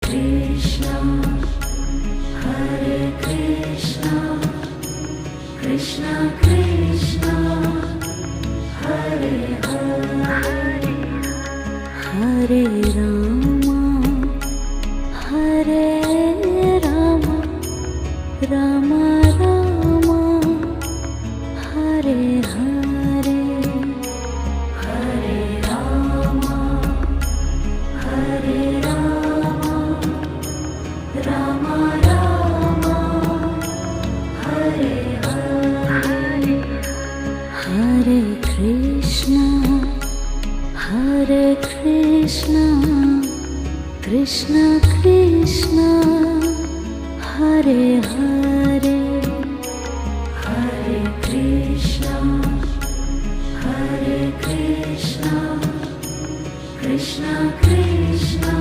Krishna, Hare Krishna, Krishna Krishna, Hare Hare, Hare Rama, Hare Rama, Rama Rama, Hare Hare, Hare Rama, Hare Rama, Rama Rama, Hare Hare, Hare Krishna, Hare Krishna, Krishna Krishna, Hare Hare, Hare Krishna, Hare Krishna, Krishna Krishna,